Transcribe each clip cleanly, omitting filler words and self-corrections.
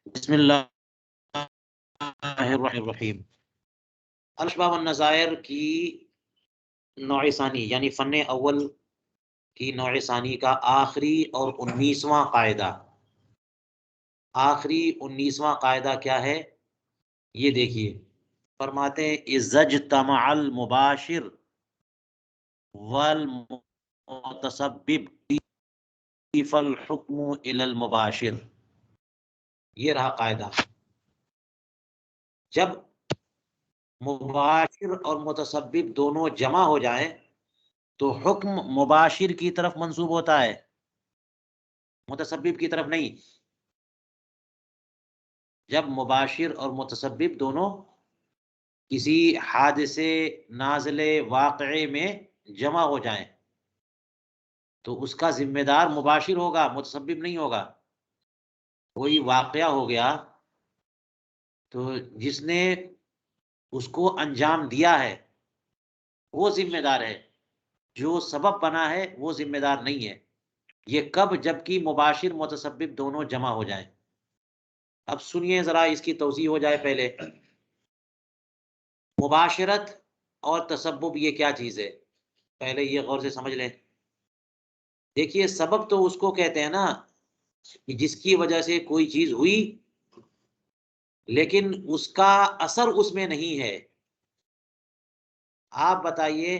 بسم اللہ الرحمن الرحیم. الاشباح والنظائر کی نوع ثانی یعنی فن اول کی نوع ثانی کا آخری اور 19واں قاعدہ. آخری 19واں قاعدہ کیا ہے یہ دیکھیے. فرماتے ہیں اذا اجتمع المباشر والمتسبب فالحکم الی المباشر. یہ رہا قاعدہ. جب مباشر اور متسبب دونوں جمع ہو جائیں تو حکم مباشر کی طرف منسوب ہوتا ہے، متسبب کی طرف نہیں. جب مباشر اور متسبب دونوں کسی حادثے نازلے واقعے میں جمع ہو جائیں تو اس کا ذمہ دار مباشر ہوگا، متسبب نہیں ہوگا. کوئی واقعہ ہو گیا تو جس نے اس کو انجام دیا ہے وہ ذمہ دار ہے، جو سبب بنا ہے وہ ذمہ دار نہیں ہے. یہ کب؟ جبکہ مباشر متسبب دونوں جمع ہو جائیں. اب سنیے ذرا اس کی توضیح ہو جائے. پہلے مباشرت اور تسبب یہ کیا چیز ہے پہلے یہ غور سے سمجھ لیں. دیکھیے سبب تو اس کو کہتے ہیں نا کہ جس کی وجہ سے کوئی چیز ہوئی لیکن اس کا اثر اس میں نہیں ہے. آپ بتائیے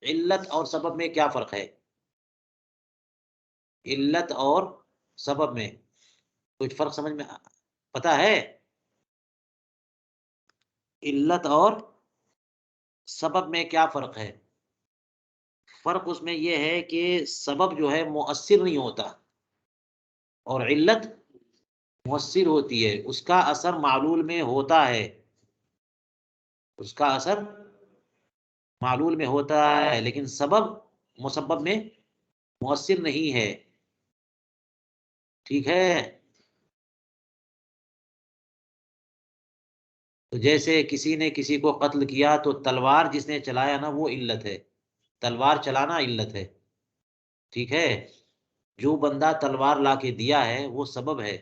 علت اور سبب میں کیا فرق ہے؟ علت اور سبب میں کچھ فرق سمجھ میں پتا ہے؟ علت اور سبب میں کیا فرق ہے؟ فرق اس میں یہ ہے کہ سبب جو ہے مؤثر نہیں ہوتا اور علت مؤثر ہوتی ہے. اس کا اثر معلول میں ہوتا ہے، اس کا اثر معلول میں ہوتا ہے لیکن سبب مسبب میں مؤثر نہیں ہے. ٹھیک ہے؟ تو جیسے کسی نے کسی کو قتل کیا تو تلوار جس نے چلایا نا وہ علت ہے، تلوار چلانا علت ہے. ٹھیک ہے؟ جو بندہ تلوار لا کے دیا ہے وہ سبب ہے.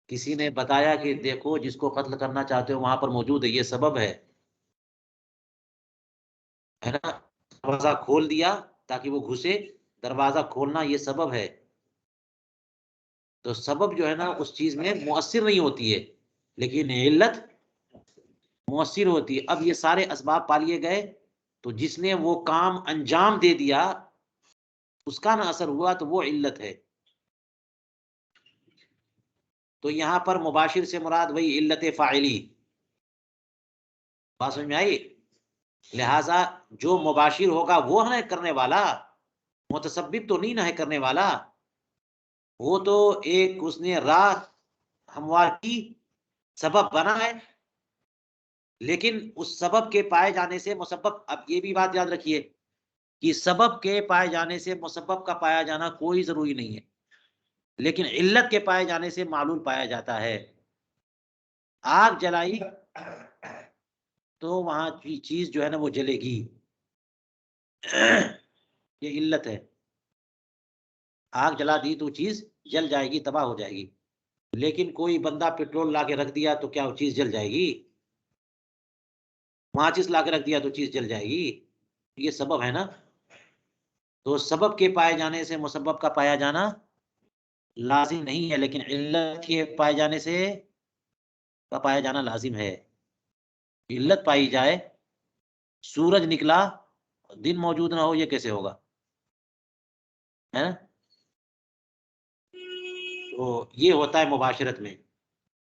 کسی نے بتایا کہ دیکھو جس کو قتل کرنا چاہتے ہو وہاں پر موجود ہے، یہ سبب ہے نا. دروازہ کھول دیا تاکہ وہ گھسے، دروازہ کھولنا یہ سبب ہے. تو سبب جو ہے نا اس چیز میں مؤثر نہیں ہوتی ہے لیکن علت مؤثر ہوتی ہے. اب یہ سارے اسباب پالیے گئے تو جس نے وہ کام انجام دے دیا اس کا نہ اثر ہوا تو وہ علت ہے. تو یہاں پر مباشر سے مراد وہی علت فاعلی. بات سمجھ میں آئی؟ لہذا جو مباشر ہوگا وہ ہے کرنے والا، متسبب تو نہیں نہ ہے کرنے والا. وہ تو ایک اس نے راہ ہموار کی، سبب بنا ہے، لیکن اس سبب کے پائے جانے سے مسبب. اب یہ بھی بات یاد رکھیے کہ سبب کے پائے جانے سے مسبب کا پایا جانا کوئی ضروری نہیں ہے لیکن علت کے پائے جانے سے معلول پایا جاتا ہے. آگ جلائی تو وہاں کی چیز جو ہے نا وہ جلے گی، یہ علت ہے. آگ جلا دی تو چیز جل جائے گی، تباہ ہو جائے گی. لیکن کوئی بندہ پیٹرول لا کے رکھ دیا تو کیا وہ چیز جل جائے گی؟ ماچس لا کے رکھ دیا تو چیز جل جائے گی. یہ سبب ہے نا. تو سبب کے پائے جانے سے مسبب کا پایا جانا لازم نہیں ہے لیکن علت کے پائے جانے سے کا پایا جانا لازم ہے. علت پائی جائے، سورج نکلا دن موجود نہ ہو، یہ کیسے ہوگا؟ ہے نا؟ تو یہ ہوتا ہے مباشرت میں.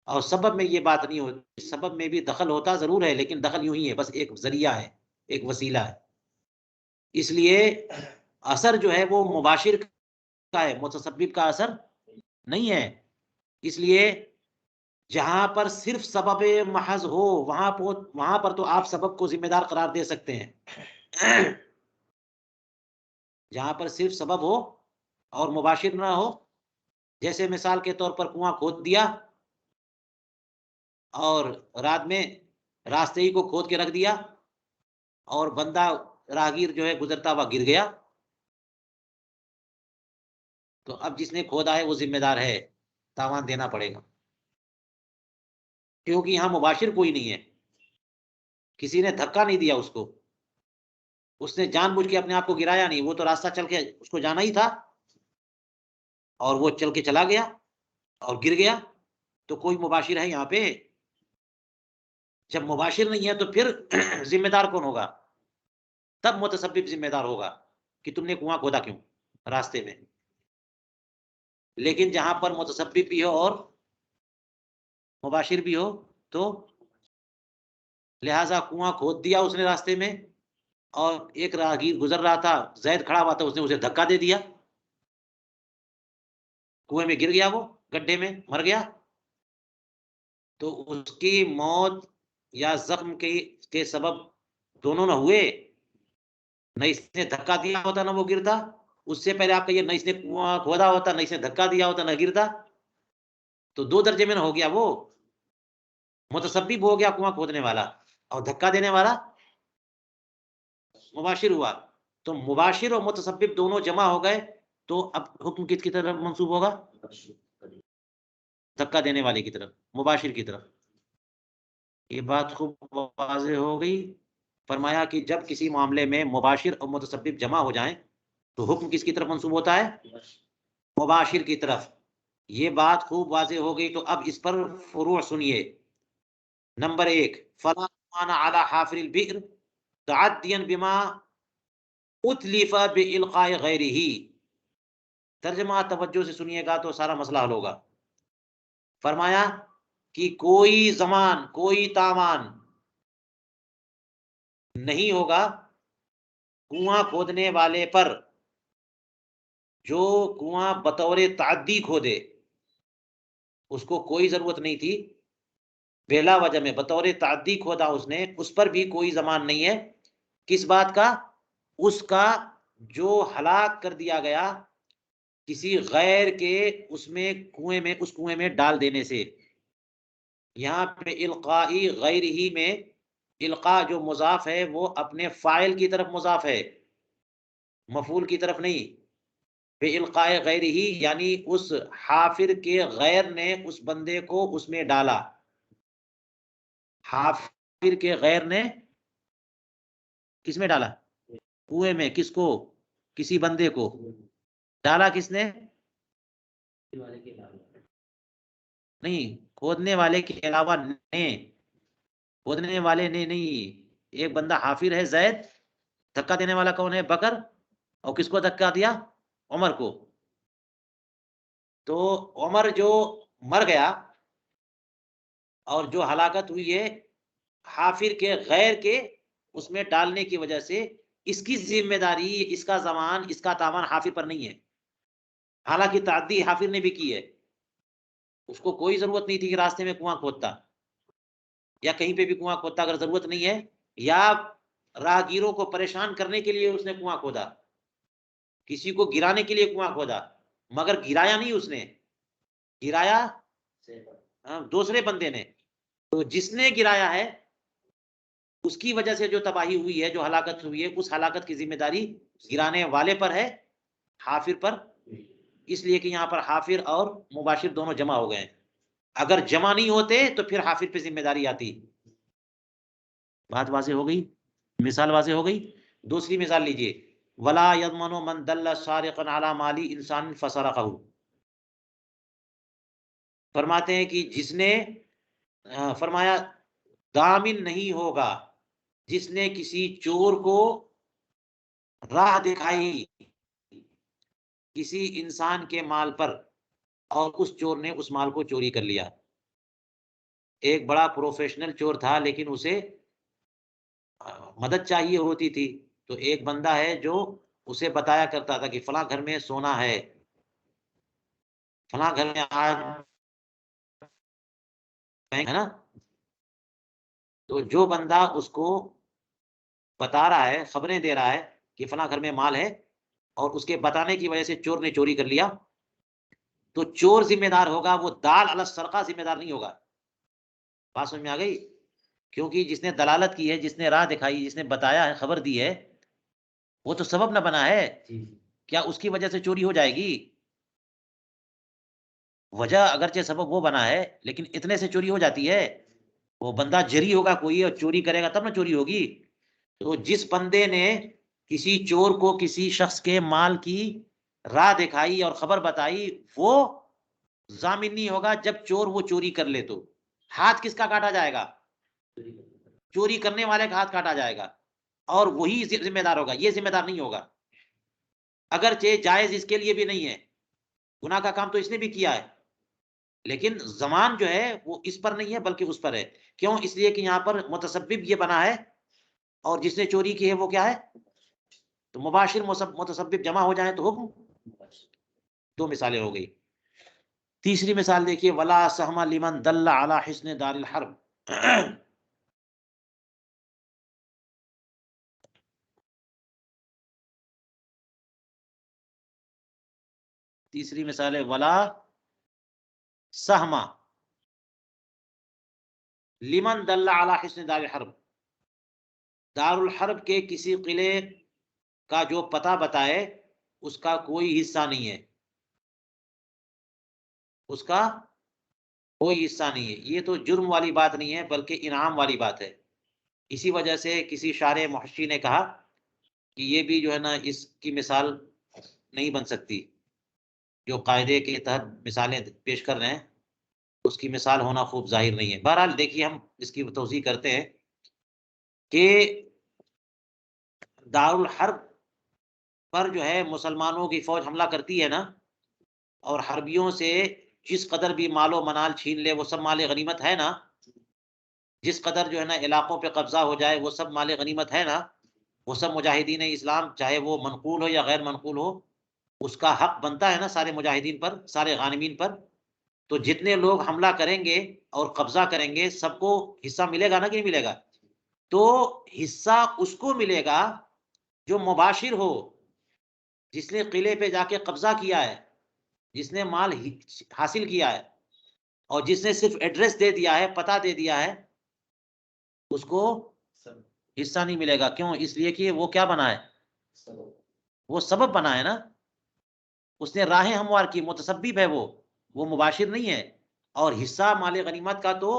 اور سبب میں یہ بات نہیں ہوتی. سبب میں بھی دخل ہوتا ضرور ہے لیکن دخل یوں ہی ہے، بس ایک ذریعہ ہے، ایک وسیلہ ہے. اس لیے اثر جو ہے وہ مباشر کا ہے، متسبب کا اثر نہیں ہے. اس لیے جہاں پر صرف سبب محض ہو وہاں پر تو آپ سبب کو ذمہ دار قرار دے سکتے ہیں. جہاں پر صرف سبب ہو اور مباشر نہ ہو، جیسے مثال کے طور پر کنواں کھود دیا اور رات میں راستے ہی کو کھود کے رکھ دیا اور بندہ راہگیر جو ہے گزرتا ہوا گر گیا، تو اب جس نے کھودا ہے وہ ذمہ دار ہے. تاوان دینا پڑے گا، کیونکہ یہاں مباشر کوئی نہیں ہے، کسی نے دھکا نہیں دیا اس کو، اس نے جان بوجھ کے اپنے آپ کو گرایا نہیں، وہ تو راستہ چل کے اس کو جانا ہی تھا اور وہ چل کے چلا گیا اور گر گیا، تو کوئی مباشر ہے یہاں پہ؟ جب مباشر نہیں ہے تو پھر ذمہ دار کون ہوگا؟ تب متسبب ذمہ دار ہوگا کہ تم نے کنواں کھودا کیوں راستے میں۔ لیکن جہاں پر متسبب بھی ہو اور مباشر بھی ہو تو لہٰذا کنواں کھود دیا اس نے راستے میں، اور ایک راہگیر گزر رہا تھا، زید کھڑا ہوا تھا، اس نے اسے دھکا دے دیا، کنویں میں گر گیا، وہ گڈھے میں مر گیا، تو اس کی موت یا زخم کے سبب دونوں نہ ہوئے، نہ اس نے دھکا دیا ہوتا نہ وہ گرتا، اس سے پہلے آپ کہیے نہ اس نے کنواں کھودا ہوتا، نہ اس نے دھکا دیا ہوتا، نہ گرتا، تو دو درجے میں نہ ہو گیا، وہ متسبب ہو گیا کنواں کھودنے والا، اور دھکا دینے والا مباشر ہوا، تو مباشر اور متسبب دونوں جمع ہو گئے، تو اب حکم کس کی طرف منسوب ہوگا؟ دھکا دینے والے کی طرف، مباشر کی طرف۔ یہ بات خوب واضح ہو گئی۔ فرمایا کہ جب کسی معاملے میں مباشر اور متسبب جمع ہو جائیں تو حکم کس کی طرف منسوب ہوتا ہے؟ مباشر کی طرف۔ یہ بات خوب واضح ہو گئی، تو اب اس پر فروع سنیے۔ نمبر 1، فلا معنی علی حافر البئر تعدیا بما اتلف بالقاء غیرہ۔ ترجمہ توجہ سے سنیے گا تو سارا مسئلہ حل ہوگا۔ فرمایا کہ کوئی زمان، کوئی تاوان نہیں ہوگا کنواں کھودنے والے پر جو کنواں بطور تعدی کھودے، اس کو کوئی ضرورت نہیں تھی، بلا وجہ میں بطور تعدی کھودا اس نے، اس پر بھی کوئی زمان نہیں ہے۔ کس بات کا؟ اس کا جو ہلاک کر دیا گیا کسی غیر کے اس کنویں میں ڈال دینے سے۔ یہاں پہ القائی غیر ہی میں القاء جو مضاف ہے وہ اپنے فاعل کی طرف مضاف ہے، مفعول کی طرف نہیں۔ بے القاء غیر ہی یعنی اس حافر کے غیر نے اس بندے کو اس میں ڈالا، حافر کے غیر نے کس میں ڈالا؟ کنویں میں۔ کس کو؟ کسی بندے کو ڈالا، کس نے؟ نہیں، کھودنے والے کے علاوہ نے، کھودنے والے نے نہیں، ایک بندہ حافر ہے زید، دھکا دینے والا کون ہے؟ بکر، اور کس کو دھکا دیا؟ عمر کو۔ تو عمر جو مر گیا اور جو ہلاکت ہوئی ہے حافر کے غیر کے اس میں ڈالنے کی وجہ سے، اس کی ذمہ داری، اس کا زمان، اس کا تاوان حافر پر نہیں ہے، حالانکہ تعدی حافر نے بھی کی ہے۔ اس کو کوئی ضرورت نہیں تھی کہ راستے میں کنواں کھودتا یا کہیں پہ بھی کنواں کھودتا، اگر ضرورت نہیں ہے، یا راہگیروں کو پریشان کرنے کے لیے اس نے کنواں کھودا، کسی کو گرانے کے لیے کنواں کھودا، مگر گرایا نہیں اس نے، گرایا دوسرے بندے نے۔ تو جس نے گرایا ہے اس کی وجہ سے جو تباہی ہوئی ہے، جو ہلاکت ہوئی ہے، اس ہلاکت کی ذمہ داری گرانے والے پر ہے، حافر پر، اس لیے کہ یہاں پر حافر اور مباشر دونوں جمع ہو گئے۔ اگر جمع نہیں ہوتے تو پھر حافر پہ ذمہ داری آتی۔ بات واضح ہو گئی؟ مثال واضح ہو گئی؟ دوسری مثال لیجئے، ولا یضمن من دل سارقا علی مالی انسان فسرقہ۔ فرماتے ہیں کہ جس نے فرمایا ضامن نہیں ہوگا جس نے کسی چور کو راہ دکھائی کسی انسان کے مال پر اور اس چور نے اس مال کو چوری کر لیا۔ ایک بڑا پروفیشنل چور تھا لیکن اسے مدد چاہیے ہوتی تھی، تو ایک بندہ ہے جو اسے بتایا کرتا تھا کہ فلاں گھر میں سونا ہے، فلاں گھر میں آج ہے نا۔ تو جو بندہ اس کو بتا رہا ہے، خبریں دے رہا ہے کہ فلاں گھر میں مال ہے، اور اس کے بتانے کی وجہ سے چور نے چوری کر لیا، تو چور ذمہ دار ہوگا، وہ دال علی السرقہ ذمہ دار نہیں ہوگا۔ بات سمجھ میں آ گئی؟ کیونکہ جس نے دلالت کی ہے، جس نے راہ دکھائی، جس نے بتایا ہے، خبر دی ہے، وہ تو سبب نہ بنا ہے، کیا اس کی وجہ سے چوری ہو جائے گی؟ وجہ اگرچہ سبب وہ بنا ہے لیکن اتنے سے چوری ہو جاتی ہے؟ وہ بندہ جری ہوگا کوئی اور چوری کرے گا تب نہ چوری ہوگی. تو جس بندے نے کسی چور کو کسی شخص کے مال کی راہ دکھائی اور خبر بتائی وہ ضامن نہیں ہوگا جب چور وہ چوری کر لے. تو ہاتھ کس کا کاٹا جائے گا؟ چوری کرنے والے کا ہاتھ کاٹا جائے گا اور وہی ذمہ دار ہوگا، یہ ذمہ دار نہیں ہوگا. اگرچہ جائز اس کے لیے بھی نہیں ہے، گناہ کا کام تو اس نے بھی کیا ہے، لیکن زمان جو ہے وہ اس پر نہیں ہے بلکہ اس پر ہے. کیوں؟ اس لیے کہ یہاں پر متسبب یہ بنا ہے اور جس نے چوری کی ہے وہ کیا ہے؟ تو مباشر متسبب جمع ہو جائیں تو حکم. دو مثالیں ہو گئی. تیسری مثال دیکھیے، ولا سہم لمن دل علی حسن دار الحرب. تیسری مثال ہے ولا سہم لمن دل علی حسن دار الحرب. دار الحرب کے کسی قلعے کا جو پتہ بتائے اس کا کوئی حصہ نہیں ہے، اس کا کوئی حصہ نہیں ہے. یہ تو جرم والی بات نہیں ہے بلکہ انعام والی بات ہے. اسی وجہ سے کسی شارح محشی نے کہا کہ یہ بھی جو ہے نا اس کی مثال نہیں بن سکتی، جو قاعدے کے تحت مثالیں پیش کر رہے ہیں اس کی مثال ہونا خوب ظاہر نہیں ہے. بہرحال دیکھیے ہم اس کی توضیح کرتے ہیں کہ دار الحرب پر جو ہے مسلمانوں کی فوج حملہ کرتی ہے نا، اور حربیوں سے جس قدر بھی مال و منال چھین لے وہ سب مال غنیمت ہے نا، جس قدر جو ہے نا علاقوں پہ قبضہ ہو جائے وہ سب مال غنیمت ہے نا، وہ سب مجاہدین اسلام چاہے وہ منقول ہو یا غیر منقول ہو اس کا حق بنتا ہے نا سارے مجاہدین پر، سارے غانمین پر. تو جتنے لوگ حملہ کریں گے اور قبضہ کریں گے سب کو حصہ ملے گا نا کہ نہیں ملے گا؟ تو حصہ اس کو ملے گا جو مباشر ہو، جس نے قلعے پہ جا کے قبضہ کیا ہے، جس نے مال حاصل کیا ہے، اور جس نے صرف ایڈریس دے دیا ہے، پتہ دے دیا ہے، اس کو حصہ نہیں ملے گا. کیوں؟ اس لیے کہ وہ کیا بنا ہے؟ وہ سبب بنا ہے نا، اس نے راہیں ہموار کی، متسبب ہے وہ مباشر نہیں ہے. اور حصہ مال غنیمت کا تو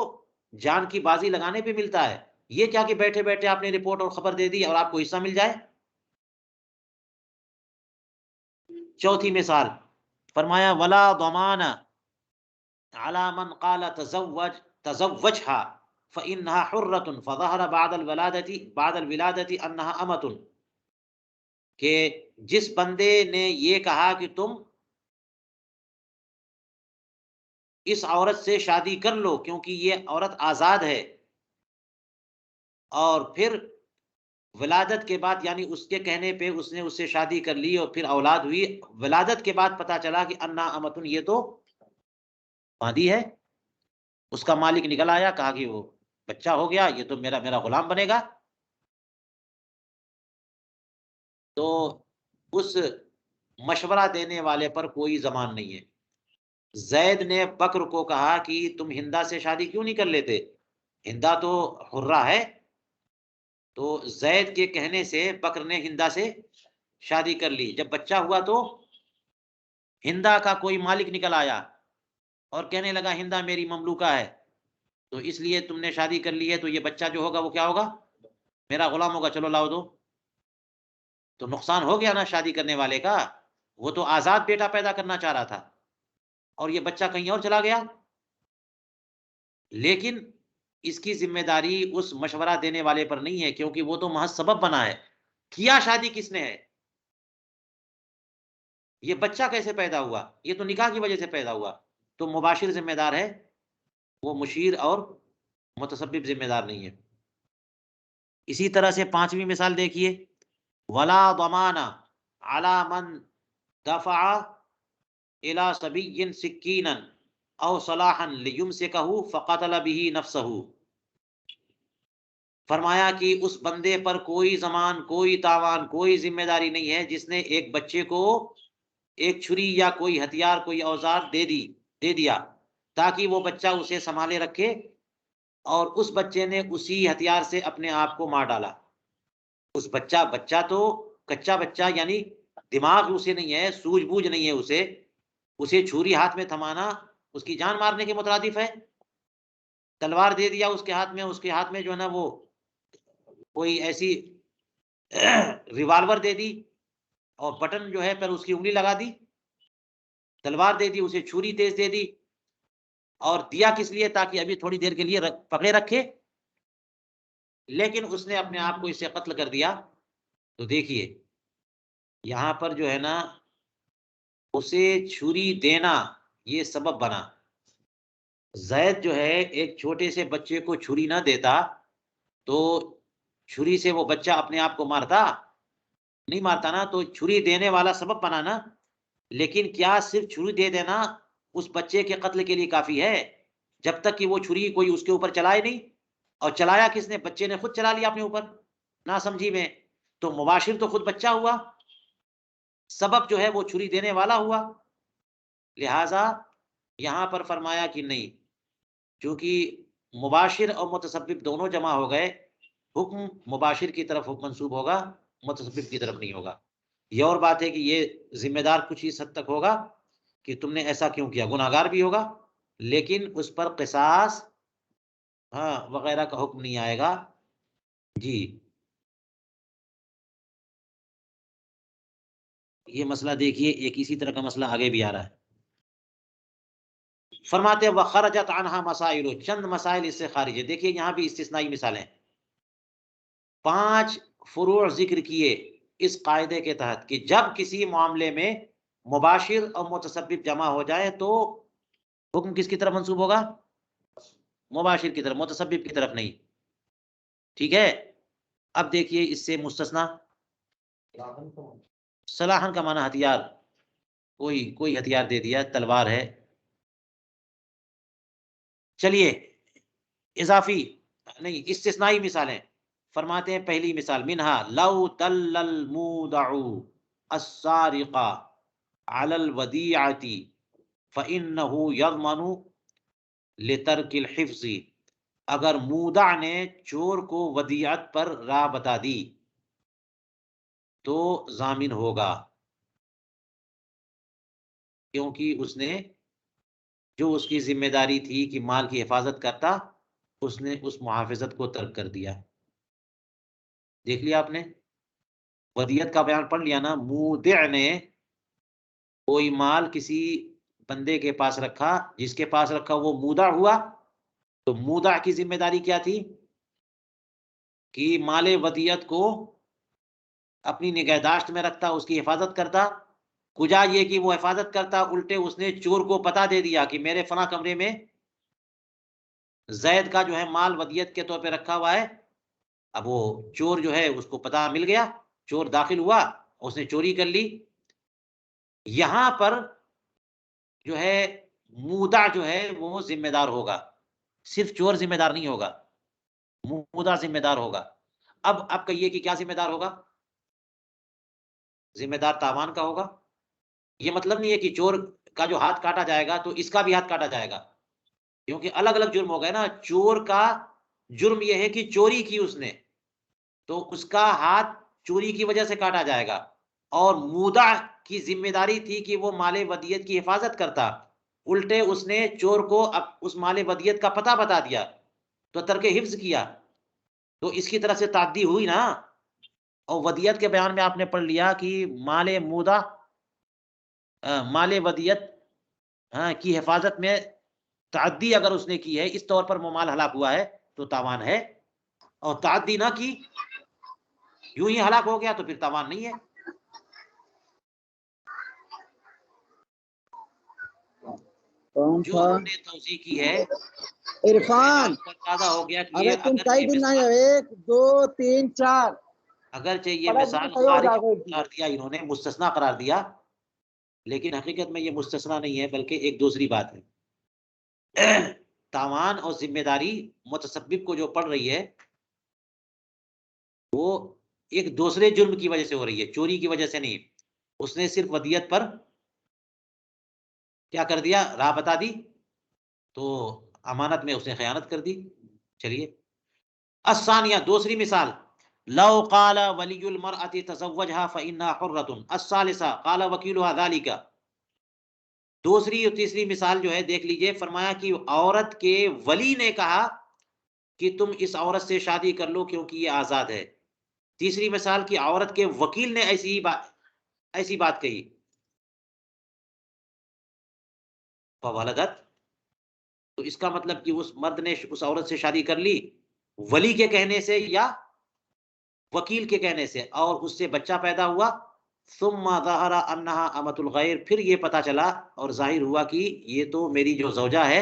جان کی بازی لگانے پہ ملتا ہے. یہ کیا کہ بیٹھے بیٹھے آپ نے رپورٹ اور خبر دے دی اور آپ کو حصہ مل جائے. چوتھی مثال فرمایا ولا ضمان على من قال تزوجها فإنها حرة فظهر بعد الولادة أنها أمة. کہ جس بندے نے یہ کہا کہ تم اس عورت سے شادی کر لو کیونکہ یہ عورت آزاد ہے، اور پھر ولادت کے بعد یعنی اس کے کہنے پہ اس نے اس سے شادی کر لی اور پھر اولاد ہوئی، ولادت کے بعد پتا چلا کہ انا امتن یہ تو مادی ہے، اس کا مالک نکل آیا، کہا کہ وہ بچہ ہو گیا یہ تو میرا غلام بنے گا. تو اس مشورہ دینے والے پر کوئی زمان نہیں ہے. زید نے بکر کو کہا کہ تم ہندا سے شادی کیوں نہیں کر لیتے، ہندا تو حرہ ہے. تو زید کے کہنے سے بکر نے ہندا سے شادی کر لی. جب بچہ ہوا تو ہندا کا کوئی مالک نکل آیا اور کہنے لگا ہندا میری مملوکہ ہے، تو اس لیے تم نے شادی کر لی ہے تو یہ بچہ جو ہوگا وہ کیا ہوگا؟ میرا غلام ہوگا، چلو لاؤ دو. تو نقصان ہو گیا نا شادی کرنے والے کا، وہ تو آزاد بیٹا پیدا کرنا چاہ رہا تھا اور یہ بچہ کہیں اور چلا گیا. لیکن اس کی ذمہ داری اس مشورہ دینے والے پر نہیں ہے کیونکہ وہ تو محض سبب بنا ہے. کیا شادی کس نے ہے؟ یہ بچہ کیسے پیدا ہوا؟ یہ تو نکاح کی وجہ سے پیدا ہوا. تو مباشر ذمہ دار ہے، وہ مشیر اور متسبب ذمہ دار نہیں ہے. اسی طرح سے پانچویں مثال دیکھیے، ولا ضمان علی من دفع الى صبی سکینا او صلاحا لیمسکہ فقتل به نفسہ. فرمایا کہ اس بندے پر کوئی ضمان، کوئی تاوان، کوئی ذمہ داری نہیں ہے جس نے ایک بچے کو ایک چھری یا کوئی ہتھیار، کوئی اوزار دے دیا تاکہ وہ بچہ اسے سنبھالے رکھے، اور اس بچے نے اسی ہتھیار سے اپنے آپ کو مار ڈالا. اس بچہ تو کچا بچہ، یعنی دماغ اسے نہیں ہے، سوجھ بوجھ نہیں ہے اسے چھری ہاتھ میں تھمانا اس کی جان مارنے کے مترادف ہے. تلوار دے دیا اس کے ہاتھ میں جو ہے نا وہ کوئی ایسی ریوالور دے دی اور بٹن جو ہے پر اس کی انگلی لگا دی. تلوار دے دی اسے، چھری تیز دے دی، اور دیا کس لیے؟ تاکہ ابھی تھوڑی دیر کے لیے پکڑے رکھے. لیکن اس نے اپنے آپ کو اس سے قتل کر دیا. تو دیکھیے یہاں پر جو ہے نا اسے چھری دینا یہ سبب بنا. زید جو ہے ایک چھوٹے سے بچے کو چھری نہ دیتا تو چھری سے وہ بچہ اپنے آپ کو مارتا نہیں مارتا نا. تو چھری دینے والا سبب بنا نا. لیکن کیا صرف چھری دے دینا اس بچے کے قتل کے لیے کافی ہے؟ جب تک کہ وہ چھری کوئی اس کے اوپر چلائے نہیں. اور چلایا کس نے؟ بچے نے خود چلا لیا اپنے اوپر نہ سمجھی میں. تو مباشر تو خود بچہ ہوا، سبب جو ہے وہ چھری دینے والا ہوا. لہذا یہاں پر فرمایا کہ نہیں، چونکہ مباشر اور متسبب دونوں جمع ہو گئے، حکم مباشر کی طرف حکم منسوب ہوگا، متسبب کی طرف نہیں ہوگا. یہ اور بات ہے کہ یہ ذمہ دار کچھ اس حد تک ہوگا کہ تم نے ایسا کیوں کیا، گناہگار بھی ہوگا، لیکن اس پر قصاص وغیرہ کا حکم نہیں آئے گا. جی یہ مسئلہ دیکھیے، ایک اسی طرح کا مسئلہ آگے بھی آ رہا ہے. فرماتے ہیں وَخَرَجَتْ عَنْهَا مَسَائِلُ، چند مسائل اس سے خارج ہے. دیکھیے یہاں بھی استثنائی مثالیں، 5 فروع ذکر کیے اس قاعدے کے تحت کہ جب کسی معاملے میں مباشر اور متسبب جمع ہو جائے تو حکم کس کی طرف منسوب ہوگا؟ مباشر کی طرف، متسبب کی طرف نہیں. ٹھیک ہے. اب دیکھیے اس سے مستثنا، صلاحن کا معنی ہتھیار، کوئی ہتھیار دے دیا، تلوار ہے. چلیے اضافی نہیں استثنائی مثالیں فرماتے ہیں. پہلی مثال منہا لو دل المودع السارق علی الودیعۃ فإنہ یضمن لترک الحفظ، اگر مودع نے چور کو ودیعت پر راہ بتا دی تو ضامن ہوگا، کیونکہ اس نے جو اس کی ذمہ داری تھی کہ مال کی حفاظت کرتا، اس نے اس محافظت کو ترک کر دیا. دیکھ لیا آپ نے، ودیعت کا بیان پڑھ لیا نا. مودع نے کوئی مال کسی بندے کے پاس رکھا، جس کے پاس رکھا وہ مودع ہوا، تو مودع کی ذمہ داری کیا تھی؟ کہ مال ودیعت کو اپنی نگہداشت میں رکھتا، اس کی حفاظت کرتا. کجا یہ کہ وہ حفاظت کرتا، الٹے اس نے چور کو پتہ دے دیا کہ میرے فلاں کمرے میں زید کا جو ہے مال ودیعت کے طور پہ رکھا ہوا ہے. اب وہ چور جو ہے اس کو پتہ مل گیا، چور داخل ہوا، اس نے چوری کر لی. یہاں پر جو ہے مودع جو ہے وہ ذمہ دار ہوگا، صرف چور ذمہ دار نہیں ہوگا، مودع ذمہ دار ہوگا. اب کہیے کہ کیا ذمہ دار ہوگا؟ ذمہ دار تاوان کا ہوگا. یہ مطلب نہیں ہے کہ چور کا جو ہاتھ کاٹا جائے گا تو اس کا بھی ہاتھ کاٹا جائے گا، کیونکہ الگ الگ جرم ہو گئے نا. چور کا جرم یہ ہے کہ چوری کی اس نے، تو اس کا ہاتھ چوری کی وجہ سے کاٹا جائے گا. اور مودع کی ذمہ داری تھی کہ وہ مال ودیعت کی حفاظت کرتا، الٹے اس نے چور کو اب اس مال ودیعت کا پتہ بتا دیا تو ترک حفظ کیا، تو اس کی طرف سے تعدی ہوئی نا. اور ودیعت کے بیان میں آپ نے پڑھ لیا کہ مال مودع مال ودیعت کی حفاظت میں تعدی اگر اس نے کی ہے، اس طور پر وہ مال ہلاک ہوا ہے تو تاوان ہے، اور تعدی نہ کی یوں ہی ہلاک ہو گیا تو پھر تاوان نہیں ہے. جو ہم نے توضیح کی ہے عرفان پیدا ہو گیا کہ اگر تم کئی دن نہ 1 2 3 4 اگرچہ یہ مثال خارج قرار دیا انہوں نے، مستثنا قرار دیا، لیکن حقیقت میں یہ مستثنا نہیں ہے بلکہ ایک دوسری بات ہے. تاوان اور ذمہ داری متسبب کو جو پڑ رہی ہے وہ ایک دوسرے جرم کی وجہ سے ہو رہی ہے، چوری کی وجہ سے نہیں. اس نے صرف ودیعت پر کیا کر دیا؟ راہ بتا دی، تو امانت میں اس نے خیانت کر دی. چلیے الثانیہ، دوسری مثال لو قال ولی المرأة تزوجها فإنها حرة. الثالثة قال وکیلها ذلك. دوسری اور تیسری مثال جو ہے دیکھ لیجئے، فرمایا کہ عورت کے ولی نے کہا کہ تم اس عورت سے شادی کر لو کیونکہ یہ آزاد ہے۔ تیسری مثال کی عورت کے وکیل نے ایسی بات کہی، فولدت، تو اس کا مطلب کہ اس مرد نے اس عورت سے شادی کر لی ولی کے کہنے سے یا وکیل کے کہنے سے، اور اس سے بچہ پیدا ہوا۔ ثم ظہر انہا امۃ الغیر، پھر یہ پتا چلا اور ظاہر ہوا کہ یہ تو میری جو زوجہ ہے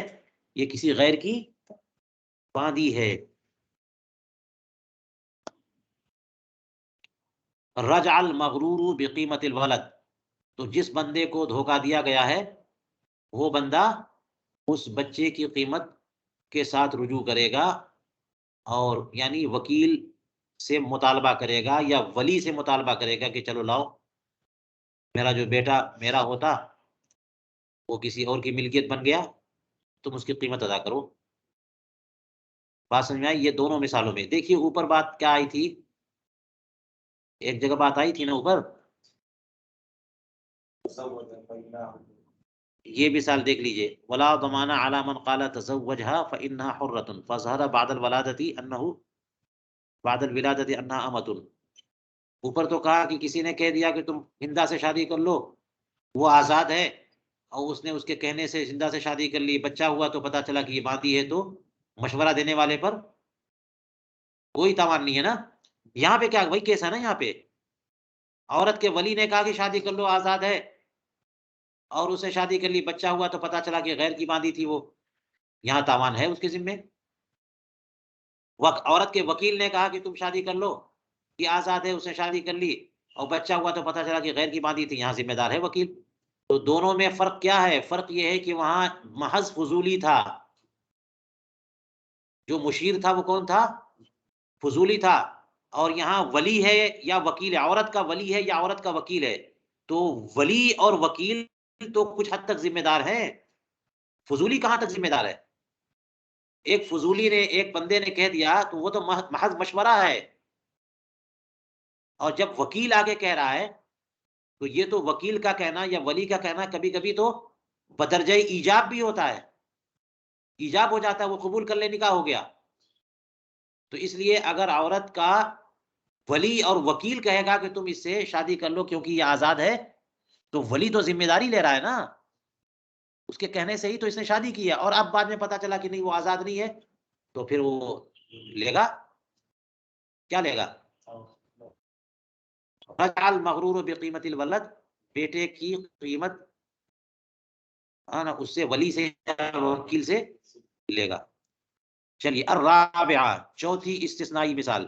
یہ کسی غیر کی باندی ہے۔ رجع المغرور بقیمت الولد، تو جس بندے کو دھوکہ دیا گیا ہے وہ بندہ اس بچے کی قیمت کے ساتھ رجوع کرے گا، اور یعنی وکیل سے مطالبہ کرے گا یا ولی سے مطالبہ کرے گا کہ چلو لاؤ، میرا جو بیٹا میرا ہوتا وہ کسی اور کی ملکیت بن گیا، تم اس کی قیمت ادا کرو۔ بات سمجھ میں آئی؟ یہ دونوں مثالوں میں دیکھیے اوپر بات کیا آئی تھی، ایک جگہ بات آئی تھی نا اوپر، یہ مثال دیکھ لیجئے، ولا ضمان علی من قال تزوجها فانها حرة فظهر بعد الولادة انه بعد الولادة انها امة۔ اوپر تو کہا کہ کسی نے کہہ دیا کہ تم ہندا سے شادی کر لو، وہ آزاد ہے، اور اس نے اس کے کہنے سے ہندا سے شادی کر لی، بچہ ہوا تو پتا چلا کہ یہ باندھی ہے، تو مشورہ دینے والے پر کوئی تاوان نہیں ہے نا۔ یہاں پہ کیا وہی کیس ہے نا، یہاں پہ عورت کے ولی نے کہا کہ شادی کر لو، آزاد ہے، اور اسے شادی کر لی، بچہ ہوا تو پتا چلا کہ غیر کی باندھی تھی وہ، یہاں تاوان ہے اس کے ذمے۔ عورت کے وکیل نے کہا کہ تم شادی کر لو، یہ آزاد ہے، اس نے شادی کر لی اور بچہ ہوا تو پتا چلا کہ غیر کی باندھی تھی، یہاں ذمہ دار ہے وکیل۔ تو دونوں میں فرق کیا ہے؟ فرق یہ ہے کہ وہاں محض فضولی تھا، جو مشیر تھا وہ کون تھا؟ فضولی تھا، اور یہاں ولی ہے یا وکیل ہے، عورت کا ولی ہے یا عورت کا وکیل ہے، تو ولی اور وکیل تو کچھ حد تک ذمہ دار ہے، فضولی کہاں تک ذمہ دار ہے؟ ایک فضولی نے ایک بندے نے کہہ دیا تو وہ تو محض مشورہ ہے، اور جب وکیل آگے کہہ رہا ہے تو یہ تو وکیل کا کہنا یا ولی کا کہنا کبھی کبھی تو بدرجہ ایجاب بھی ہوتا ہے، ایجاب ہو جاتا ہے، وہ قبول کر لے، نکاح ہو گیا۔ تو اس لیے اگر عورت کا ولی اور وکیل کہے گا کہ تم اس سے شادی کر لو کیونکہ یہ آزاد ہے، تو ولی تو ذمہ داری لے رہا ہے نا، اس کے کہنے سے ہی تو اس نے شادی کی ہے، اور اب بعد میں پتا چلا کہ نہیں وہ آزاد نہیں ہے، تو پھر وہ لے گا، کیا لے گا؟ رجع المغرور بقیمت الولد، بیٹے کی قیمت اس سے ولی سے وکیل سے لے گا۔ چلیے الرابعہ، چوتھی استثنائی مثال،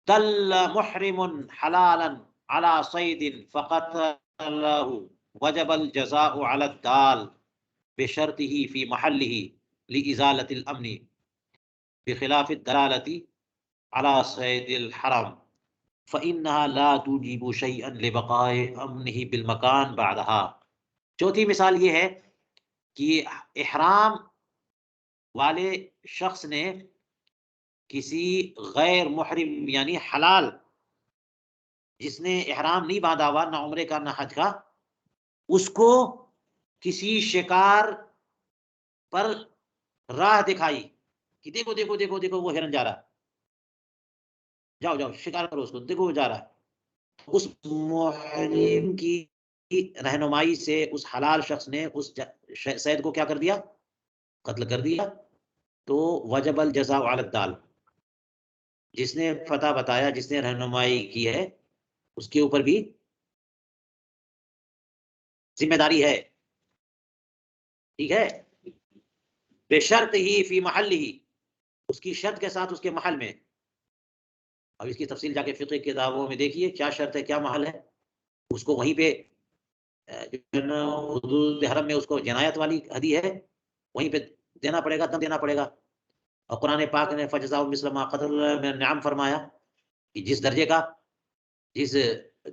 دل محرم حلالا على صید فقتله وجب الجزاء على الدال بشرطه في محله لإزالة الأمن بخلاف الدلالة على صید الحرام فإنها لا توجب شيئا لبقاء أمنه بالمكان بعدها۔ چوتھی مثال یہ ہے کہ احرام والے شخص نے کسی غیر محرم یعنی حلال جس نے احرام نہیں باندھا ہوا، نہ عمرے کا نہ حج کا، اس کو کسی شکار پر راہ دکھائی کہ دیکھو دیکھو دیکھو دیکھو وہ ہرن جا رہا، جاؤ جاؤ شکار کرو اس کو، دیکھو وہ جا رہا ہے۔ اس محرم کی رہنمائی سے اس حلال شخص نے اس صید کو کیا کر دیا؟ قتل کر دیا، تو وجب الجزاء علی الدال، جس نے فتح بتایا، جس نے رہنمائی کی ہے، اس کے اوپر بھی ذمہ داری ہے، ٹھیک ہے؟ بے شرط ہی فی محل ہی، اس کی شرط کے ساتھ اس کے محل میں۔ اب اس کی تفصیل جا کے فقہ کے کتابوں میں دیکھیے کیا شرط ہے کیا محل ہے، اس کو وہیں پہ حدود حرم میں اس کو جنایت والی حدی ہے، وہیں پہ دینا پڑے گا، دم دینا پڑے گا۔ اور قرآن پاک نے فجزاء مثل ما قتل میں نعم فرمایا کہ جس درجے کا، جس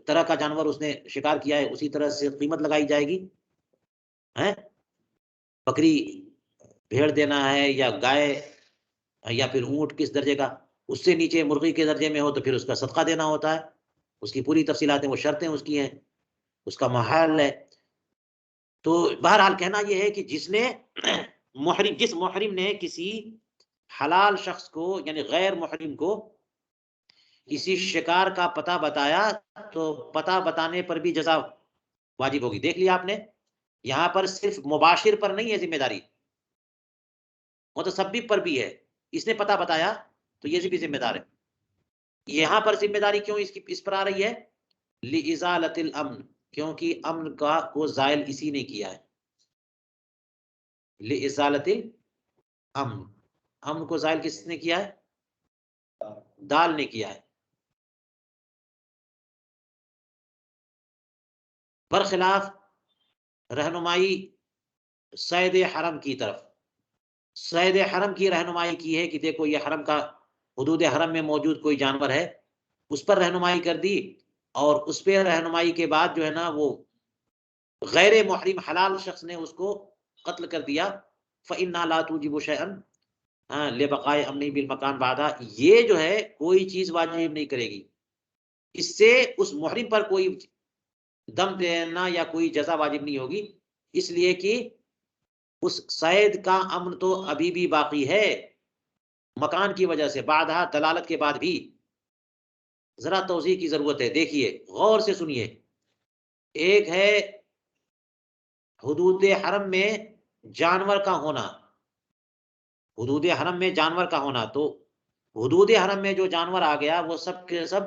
طرح کا جانور اس نے شکار کیا ہے اسی طرح سے قیمت لگائی جائے گی۔ بکری بھیڑ دینا ہے یا گائے یا پھر اونٹ کس درجے کا، اس سے نیچے مرغی کے درجے میں ہو تو پھر اس کا صدقہ دینا ہوتا ہے، اس کی پوری تفصیلات ہیں، وہ شرطیں اس کی ہیں، اس کا محل ہے۔ تو بہرحال کہنا یہ ہے کہ جس محرم نے کسی حلال شخص کو یعنی غیر محرم کو کسی شکار کا پتہ بتایا تو پتہ بتانے پر بھی جزا واجب ہوگی. دیکھ لیا آپ نے, یہاں پر صرف مباشر پر نہیں ہے ذمہ داری, متسبب پر بھی ہے. اس نے پتہ بتایا تو یہ بھی ذمہ دار ہے. یہاں پر ذمہ داری کیوں اس پر آ رہی ہے؟ لِإِزَالَةِ الْأَمْنِ, کیونکہ امن کو زائل اسی نے کیا ہے. لِإِزَالَةِ الْأَمْنِ, امن کو زائل کس نے کیا ہے؟ دال نے کیا ہے. برخلاف رہنمائی صید حرم کی طرف, صید حرم کی رہنمائی کی ہے کہ دیکھو یہ حرم کا حدود حرم میں موجود کوئی جانور ہے, اس پر رہنمائی کر دی, اور اس پہ رہنمائی کے بعد جو ہے نا وہ غیر محرم حلال شخص نے اس کو قتل کر دیا. فَإِنَّا لَا تُوجِبُ شَيْئًا لِبَقَاءِ أَمْنِهِ بِالْمَكَانِ بَعْدَ, یہ جو ہے کوئی چیز واجب نہیں کرے گی, اس سے اس محرم پر کوئی دم دینا یا کوئی جزا واجب نہیں ہوگی, اس لیے کہ اس صید کا امن تو ابھی بھی باقی ہے مکان کی وجہ سے, بعدہ دلالت کے بعد بھی. ذرا توضیح کی ضرورت ہے, دیکھیے غور سے سنیے. ایک ہے حدود حرم میں جانور کا ہونا, حدود حرم میں جانور کا ہونا, تو حدود حرم میں جو جانور آ گیا وہ سب کے سب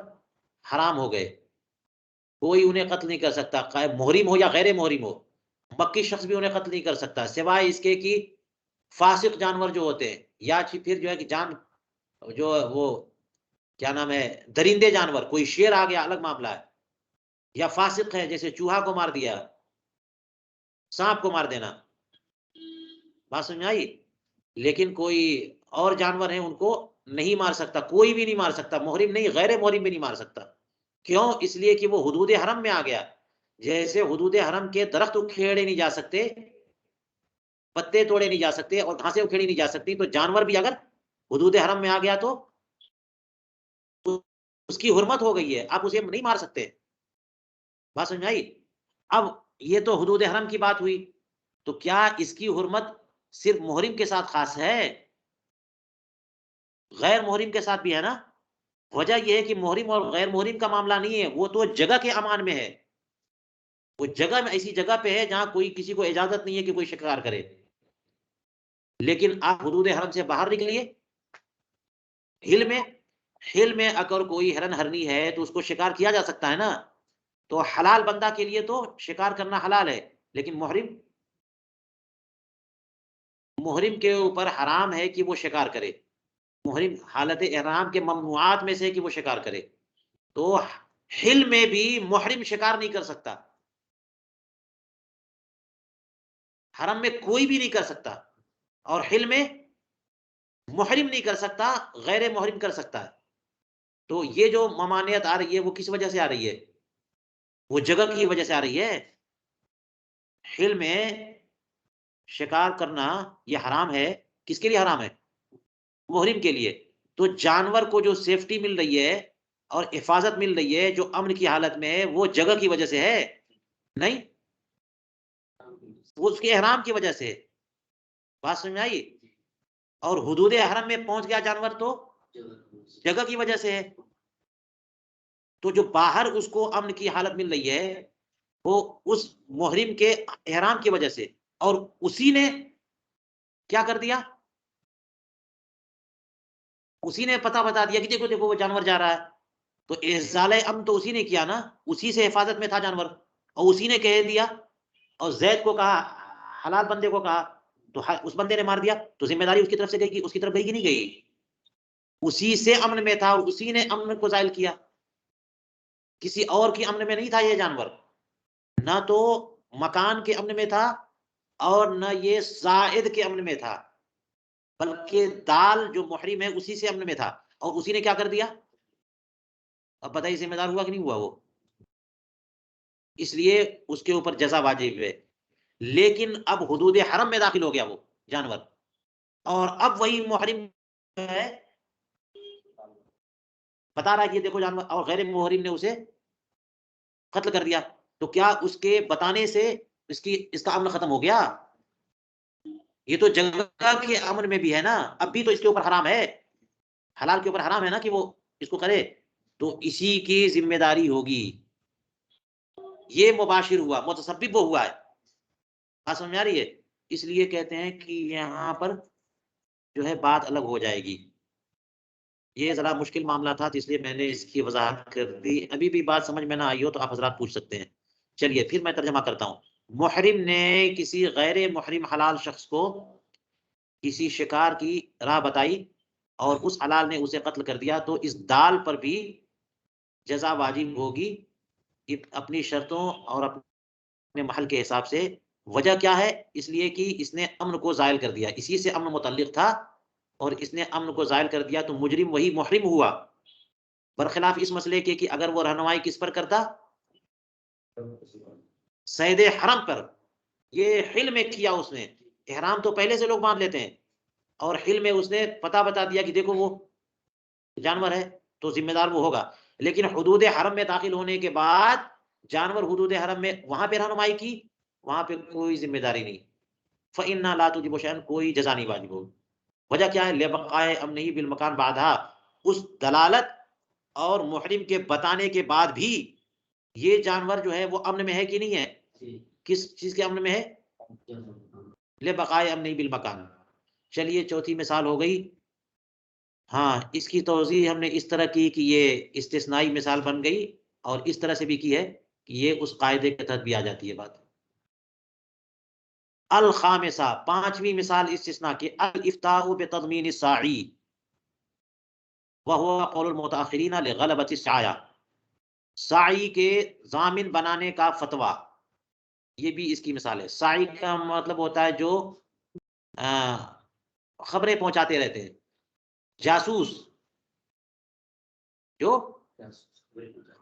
حرام ہو گئے, کوئی انہیں قتل نہیں کر سکتا, محرم ہو یا غیر محرم ہو. مکی شخص بھی انہیں قتل نہیں کر سکتا سوائے اس کے کہ فاسق جانور جو ہوتے ہیں, یا پھر جو ہے کہ جو وہ کیا نام ہے درندے جانور, کوئی شیر آ گیا الگ معاملہ ہے, یا فاسق ہے جیسے چوہا کو مار دیا, سانپ کو مار دینا, بات سمجھ آئی. لیکن کوئی اور جانور ہیں ان کو نہیں مار سکتا, کوئی بھی نہیں مار سکتا, محرم نہیں غیر محرم بھی نہیں مار سکتا. کیوں؟ اس لیے کہ وہ حدود حرم میں آ گیا. جیسے حدود حرم کے درخت اکھیڑے نہیں جا سکتے, پتے توڑے نہیں جا سکتے, اور گھاسیں اکھیڑی نہیں جا سکتی, تو جانور بھی اگر حدود حرم میں آ گیا تو اس کی حرمت ہو گئی ہے, آپ اسے نہیں مار سکتے. بات سمجھ آئی. اب یہ تو حدود حرم کی بات ہوئی, تو کیا اس کی حرمت صرف محرم کے ساتھ خاص ہے؟ غیر محرم کے ساتھ بھی ہے نا. وجہ یہ ہے کہ محرم اور غیر محرم کا معاملہ نہیں ہے, وہ تو جگہ کے امان میں ہے, وہ جگہ میں ایسی جگہ پہ ہے جہاں کوئی کسی کو اجازت نہیں ہے کہ کوئی شکار کرے. لیکن آپ حدود حرم سے باہر نکلیے, ہل میں اگر کوئی ہرن ہرنی ہے تو اس کو شکار کیا جا سکتا ہے نا, تو حلال بندہ کے لیے تو شکار کرنا حلال ہے, لیکن محرم کے اوپر حرام ہے کہ وہ شکار کرے. محرم حالت احرام کے ممنوعات میں سے کہ وہ شکار کرے. تو ہل میں بھی محرم شکار نہیں کر سکتا, حرم میں کوئی بھی نہیں کر سکتا, اور ہل میں محرم نہیں کر سکتا, غیر محرم کر سکتا ہے. تو یہ جو ممانعت آ رہی ہے وہ کس وجہ سے آ رہی ہے؟ وہ جگہ کی وجہ سے آ رہی ہے. ہل میں شکار کرنا یہ حرام ہے, کس کے لیے حرام ہے؟ محرم کے لیے. تو جانور کو جو سیفٹی مل رہی ہے اور حفاظت مل رہی ہے جو امن کی حالت میں ہے, وہ جگہ کی وجہ سے ہے نہیں, وہ اس کے احرام کی وجہ سے. بات سمجھ آئی. اور حدود حرم میں پہنچ گیا جانور تو جگہ کی وجہ سے ہے. تو جو باہر اس کو امن کی حالت مل رہی ہے وہ اس محرم کے احرام کی وجہ سے, اور اسی نے کیا کر دیا, اسی نے پتہ بتا دیا کہ دیکھو دیکھو وہ جانور جا رہا ہے. تو احزال امن تو اسی نے کیا نا, اسی سے حفاظت میں تھا جانور, اور اسی نے کہہ دیا, اور زید کو کہا, حلال بندے کو کہا, تو اس بندے نے مار دیا, تو ذمہ داری اس کی طرف سے گئی, اس کی طرف گئی کہ نہیں گئی؟ اسی سے امن میں تھا اور اسی نے امن کو زائل کیا, کسی اور کی امن میں نہیں تھا یہ جانور, نہ تو مکان کے امن میں تھا اور نہ یہ زائد کے امن میں تھا, بلکہ دال جو محرم ہے اسی سے امن میں تھا, اور اسی نے کیا کر دیا. اب بتائیے ذمہ دار ہوا کہ نہیں ہوا وہ؟ اس لیے اس کے اوپر جزا واجب ہے. لیکن اب حدود حرم میں داخل ہو گیا وہ جانور, اور اب وہی محرم ہے بتا رہا ہے کہ دیکھو جانور, اور غیر محرم نے اسے قتل کر دیا, تو کیا اس کے بتانے سے اس کا امن ختم ہو گیا. یہ تو جگہ کے امن میں بھی ہے نا، اب بھی تو اس کے اوپر حرام ہے، حلال کے اوپر حرام ہے نا کہ وہ اس کو کرے، تو اسی کی ذمہ داری ہوگی. یہ مباشر ہوا، متسبب وہ ہوا ہے. بات سمجھ آ رہی ہے؟ اس لیے کہتے ہیں کہ یہاں پر جو ہے بات الگ ہو جائے گی. یہ ذرا مشکل معاملہ تھا تو اس لیے میں نے اس کی وضاحت کر دی. ابھی بھی بات سمجھ میں نہ آئی ہو تو آپ حضرات پوچھ سکتے ہیں. چلیے پھر میں ترجمہ کرتا ہوں. محرم نے کسی غیر محرم حلال شخص کو کسی شکار کی راہ بتائی اور اس حلال نے اسے قتل کر دیا تو اس دال پر بھی جزا واجب ہوگی اپنی شرطوں اور اپنے محل کے حساب سے. وجہ کیا ہے؟ اس لیے کہ اس نے امن کو زائل کر دیا، اسی سے امن متعلق تھا اور اس نے امن کو زائل کر دیا تو مجرم وہی محرم ہوا، برخلاف اس مسئلے کے کہ اگر وہ رہنمائی کس پر کرتا؟ صید حرم پر. یہ حل میں کیا اس نے، احرام تو پہلے سے لوگ باندھ لیتے ہیں اور حل میں اس نے پتہ بتا دیا کہ دیکھو وہ جانور ہے تو ذمہ دار وہ ہوگا. لیکن حدود حرم میں داخل ہونے کے بعد جانور حدود حرم میں وہاں پہ رہنمائی کی، وہاں پہ کوئی ذمہ داری نہیں. فَإِنَّا لَا تُجِبُ شَيْئًا، کوئی جزا نہیں واجب ہوگی. وجہ کیا ہے؟ لِبَقَائِ أَمْنِهِ بِالْمَكَانِ بَعْدَهَا، اس دلالت اور محرم کے بتانے کے بعد بھی یہ جانور جو ہے وہ امن میں ہے کہ نہیں ہے؟ کس چیز کے امن میں ہے؟ لِبَقَائِ أَمْنِهِ بِالْمَكَانِ. چلیے چوتھی مثال ہو گئی. ہاں اس کی توضیح ہم نے اس طرح کی کہ یہ استثنائی مثال بن گئی اور اس طرح سے بھی کی ہے کہ یہ اس قاعدے کے تحت بھی آ جاتی ہے بات. الخامسہ، پانچویں مثال استثناء کی، الافتاء بتضمین الساعی وهو قول المتاخرین لغلبۃ السعیہ، سعی کے ضامن بنانے کا فتویٰ. یہ بھی اس کی مثال ہے. سعی کا مطلب ہوتا ہے جو خبریں پہنچاتے رہتے ہیں، جاسوس جو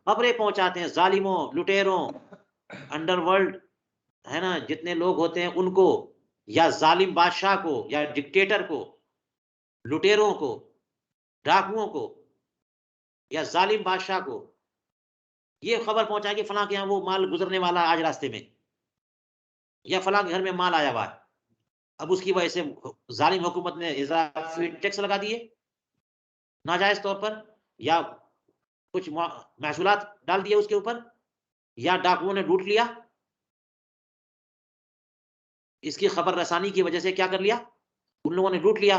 خبریں پہنچاتے ہیں ظالموں، لٹیروں، انڈر ورلڈ ہے نا جتنے لوگ ہوتے ہیں ان کو، یا ظالم بادشاہ کو، یا ڈکٹیٹر کو، لٹیروں کو، ڈاکوؤں کو، یا ظالم بادشاہ کو یہ خبر پہنچائے کہ فلاں کے یہاں وہ مال گزرنے والا آج راستے میں، یا فلاں کے گھر میں مال آیا ہوا ہے. اب اس کی وجہ سے ظالم حکومت نے اضافی ٹیکس لگا دیے ناجائز طور پر، یا کچھ محصولات ڈال دیے اس کے اوپر، یا ڈاکوؤں نے لوٹ لیا. اس کی خبر رسانی کی وجہ سے کیا کر لیا؟ ان لوگوں نے لوٹ لیا.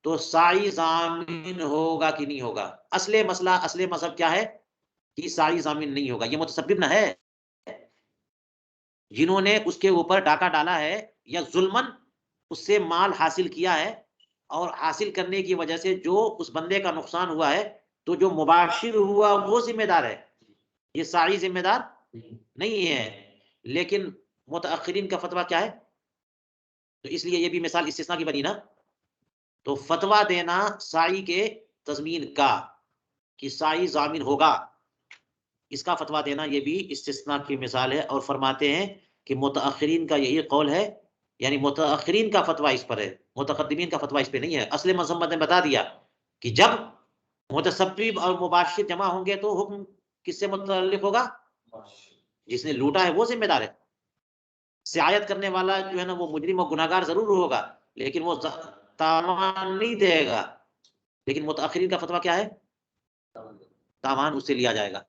تو سعی ضامن ہوگا کہ نہیں ہوگا؟ اصل مسئلہ، اصل مذہب کیا ہے کہ سعی ضامن نہیں ہوگا. یہ متسبب نہ ہے جنہوں نے اس کے اوپر ڈاکہ ڈالا ہے یا ظلمن اس سے مال حاصل کیا ہے، اور حاصل کرنے کی وجہ سے جو اس بندے کا نقصان ہوا ہے تو جو مباشر ہوا وہ ذمہ دار ہے، یہ سعی ذمہ دار نہیں ہے. لیکن متأخرین کا فتویٰ کیا ہے؟ تو اس لیے یہ بھی مثال استثناء کی بنی نا. تو فتویٰ دینا سعی کے تضمین کا کہ سعی ضامن ہوگا، اس کا فتویٰ دینا یہ بھی استثناء کی مثال ہے. اور فرماتے ہیں کہ متأخرین کا یہی قول ہے، یعنی متأخرین کا فتویٰ اس پر ہے، متقدمین کا فتویٰ اس پہ نہیں ہے. اصل مذہب نے بتا دیا کہ جب متسبب اور مباشر جمع ہوں گے تو حکم کس سے متعلق ہوگا؟ جس نے لوٹا ہے وہ ذمہ دار ہے. سعایت کرنے والا جو ہے نا وہ مجرم و گناہگار ضرور ہوگا لیکن وہ تاوان نہیں دے گا. لیکن متأخرین کا فتویٰ کیا ہے؟ تاوان اس سے لیا جائے گا.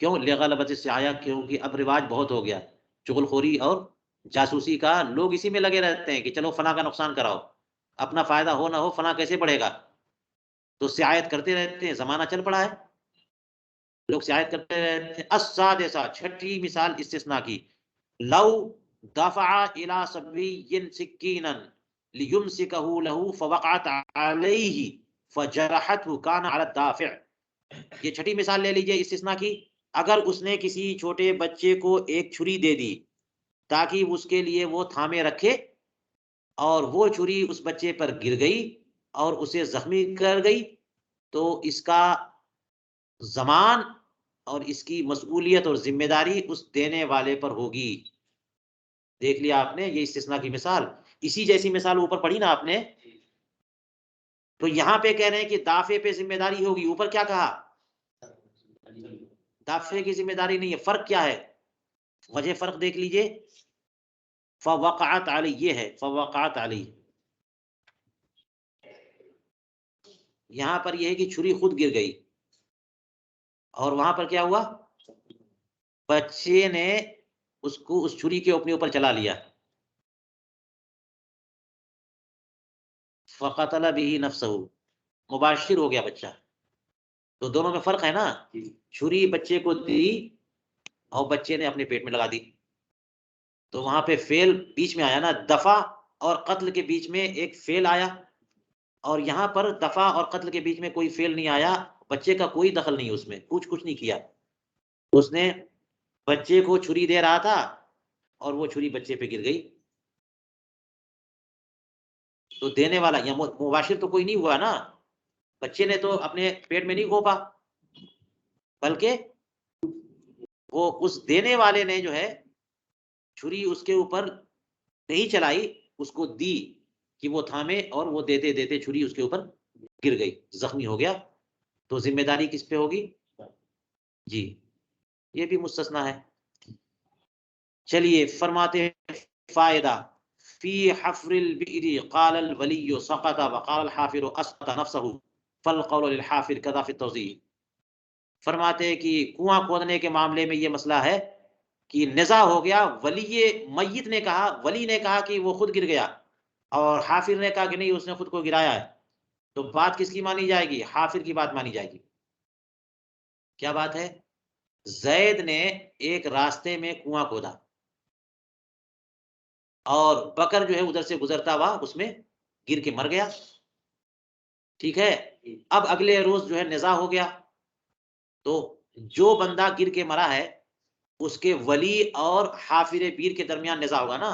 کیوں؟ لغلبۃ السعیہ، کیونکہ اب رواج بہت ہو گیا چغل خوری اور جاسوسی کا. لوگ اسی میں لگے رہتے ہیں کہ چلو فلاں کا نقصان کراؤ، اپنا فائدہ ہو نہ ہو فلاں کیسے بڑھے گا، تو سعایت کرتے رہتے ہیں. زمانہ چل پڑا ہے، لوگ سعایت کرتے رہتے ہیں. السادسہ، چھٹی مثال استثناء کی، لو دفع الى صبی سکینا لیمسکہ له فوقعت علیہ فجرحته کان علی الدافع. یہ چھٹی مثال لے لیجئے استثناء کی. اگر اس نے کسی چھوٹے بچے کو ایک چھری دے دی تاکہ اس کے لیے وہ تھامے رکھے، اور وہ چھری اس بچے پر گر گئی اور اسے زخمی کر گئی، تو اس کا ضمان اور اس کی مسئولیت اور ذمہ داری اس دینے والے پر ہوگی. دیکھ لیا آپ نے یہ استثناء کی مثال. اسی جیسی مثال اوپر پڑھی نا آپ نے. تو یہاں پہ کہہ رہے ہیں کہ دافع پہ ذمہ داری ہوگی، اوپر کیا کہا؟ دافع کی ذمہ داری نہیں ہے. فرق کیا ہے؟ وجہ فرق دیکھ لیجئے. فوقعت علی یہ ہے، فوقعت علی، یہاں پر یہ ہے کہ چھری خود گر گئی، اور وہاں پر کیا ہوا، بچے نے اس کو اس چھری کے اپنے اوپر چلا لیا. فقتل به نفسه، مباشر ہو گیا بچہ. تو دونوں میں فرق ہے نا، چھری بچے کو دی اور بچے نے اپنے پیٹ میں لگا دی. تو وہاں پہ فعل بیچ میں آیا نا، دفع اور قتل کے بیچ میں ایک فعل آیا، اور یہاں پر دفع اور قتل کے بیچ میں کوئی فعل نہیں آیا. بچے کا کوئی دخل نہیں اس میں، کچھ نہیں کیا. اس نے بچے کو چھری دے رہا تھا اور وہ چھری بچے پہ گر گئی. تو دینے والا یا مباشر تو کوئی نہیں ہوا نا، بچے نے تو اپنے پیٹ میں نہیں گھونپا، بلکہ وہ اس دینے والے نے جو ہے چھری اس کے اوپر نہیں چلائی، اس کو دی کہ وہ تھامے، اور وہ دیتے دیتے چھری اس کے اوپر گر گئی، زخمی ہو گیا. تو ذمہ داری کس پہ ہوگی؟ جی، یہ بھی مستثنا ہے. چلیے فرماتے ہیں فائدہ فی حفر البئر قال الولی سقط وقال الحافر اسقط نفسه فالقول للحافر كذا في التوضیح. فرماتے ہیں کہ کنواں کھودنے کے معاملے میں یہ مسئلہ ہے کہ نزاع ہو گیا، ولی میت نے کہا، ولی نے کہا کہ وہ خود گر گیا، اور حافر نے کہا کہ نہیں اس نے خود کو گرایا ہے. تو بات کس کی مانی جائے گی؟ حافر کی بات مانی جائے گی. کیا بات ہے؟ زید نے ایک راستے میں کنواں کھودا، اور بکر جو ہے ادھر سے گزرتا ہوا اس میں گر کے مر گیا. ٹھیک ہے، اب اگلے روز جو ہے نزاع ہو گیا. تو جو بندہ گر کے مرا ہے اس کے ولی اور حافر بیر کے درمیان نزاع ہوگا نا،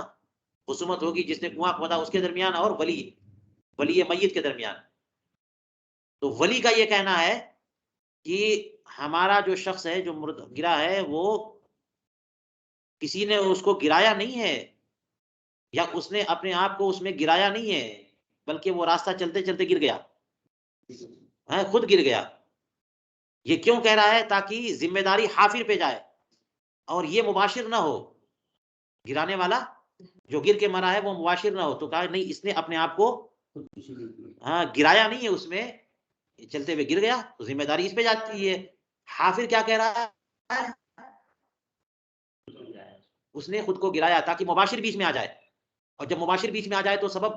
خصومت ہوگی، جس نے کنواں کھودا اس کے درمیان اور ولی میت کے درمیان. تو ولی کا یہ کہنا ہے کہ ہمارا جو شخص ہے جو گرا ہے وہ کسی نے اس کو گرایا نہیں ہے، یا اس نے اپنے آپ کو اس میں گرایا نہیں ہے، بلکہ وہ راستہ چلتے چلتے گر گیا، خود گر گیا. یہ کیوں کہہ رہا ہے؟ تاکہ ذمہ داری حافر پہ جائے اور یہ مباشر نہ ہو، گرانے والا جو گر کے مرا ہے وہ مباشر نہ ہو. تو کہا نہیں اس نے اپنے آپ کو گرایا نہیں ہے، اس میں چلتے ہوئے گر گیا، تو ذمہ داری اس پہ جاتی ہے. حافر کیا کہہ رہا ہے؟ اس نے خود کو گرایا تاکہ مباشر بیچ میں آ جائے، اور جب مباشر بیچ میں آ جائے تو سبب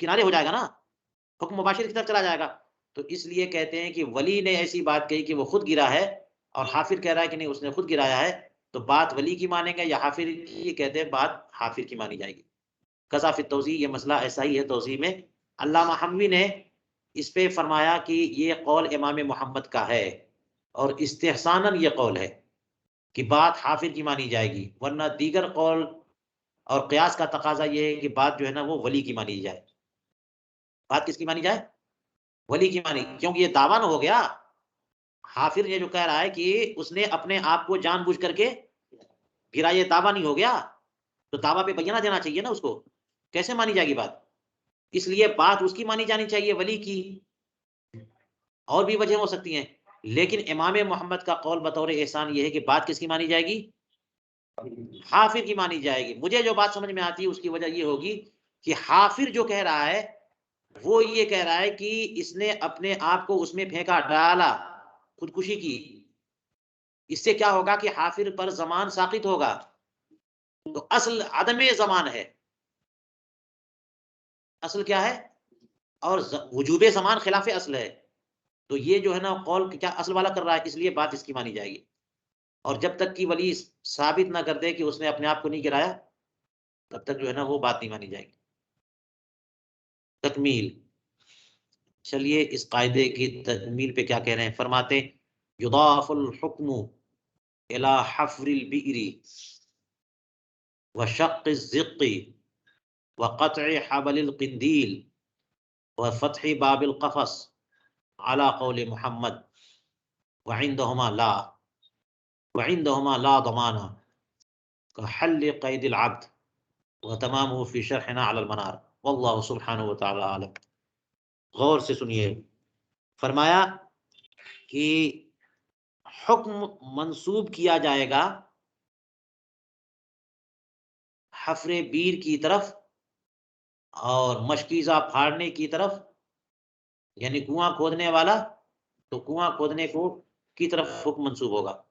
کنارے ہو جائے گا نا، حکم مباشر کی طرف چلا جائے گا. تو اس لیے کہتے ہیں کہ ولی نے ایسی بات کہی کہ وہ خود گرا ہے، اور حافر کہہ رہا ہے کہ نہیں اس نے خود گرایا ہے. تو بات ولی کی مانیں گے یا حافر کی؟ کہتے ہیں بات حافر کی مانی جائے گی. قضا فی التوضیح، یہ مسئلہ ایسا ہی ہے توضیح میں. علامہ حموی نے اس پہ فرمایا کہ یہ قول امام محمد کا ہے، اور استحساناً یہ قول ہے کہ بات حافر کی مانی جائے گی، ورنہ دیگر قول اور قیاس کا تقاضا یہ ہے کہ بات جو ہے نا وہ ولی کی مانی جائے. بات کس کی مانی جائے؟ ولی کی مانی، کیونکہ یہ دعویٰ نہ ہو گیا. حافر یہ جو کہہ رہا ہے کہ اس نے اپنے آپ کو جان بوجھ کر کے گرا، یہ دعویٰ نہیں ہو گیا، تو دعویٰ پہ بینہ دینا چاہیے نا اس کو. کیسے مانی جائے گی بات؟ اس لیے بات اس کی مانی جانی چاہیے، ولی کی. اور بھی وجہ ہو سکتی ہیں، لیکن امام محمد کا قول بطور احسان یہ ہے کہ بات کس کی مانی جائے گی؟ حافر کی مانی جائے گی. مجھے جو بات سمجھ میں آتی ہے اس کی وجہ یہ ہوگی کہ حافر جو کہہ رہا ہے وہ یہ کہہ رہا ہے کہ اس نے اپنے آپ کو اس میں پھینکا، ڈالا، خودکشی کی. اس سے کیا ہوگا کہ حافر پر زمان ساقط ہوگا. تو اصل عدم زمان ہے. اصل کیا ہے؟ اور وجوب زمان خلاف اصل ہے. تو یہ جو ہے نا قول کیا اصل والا کر رہا ہے، اس لیے بات اس کی مانی جائے گی. اور جب تک کہ ولی ثابت نہ کر دے کہ اس نے اپنے آپ کو نہیں گرایا، تب تک جو ہے نا وہ بات نہیں مانی جائے گی. تکمیل. چلیے اس قاعدے کی تکمیل پہ کیا کہہ رہے ہیں، فرماتے یضاف الحکم الى حفر البئر وشق الزق وقطع حبل القندیل وفتح باب القفص على قول محمد وعندهما لا ضمان كحل قيد العبد وتمامه في شرحنا على المنار والله سبحانه وتعالى عالم. غور سے سنیے، فرمایا کہ حکم منسوب کیا جائے گا حفر بیر کی طرف اور مشکیزہ پھاڑنے کی طرف، یعنی کنواں کھودنے والا تو کنواں کھودنے کو کی طرف حکم منسوب ہوگا،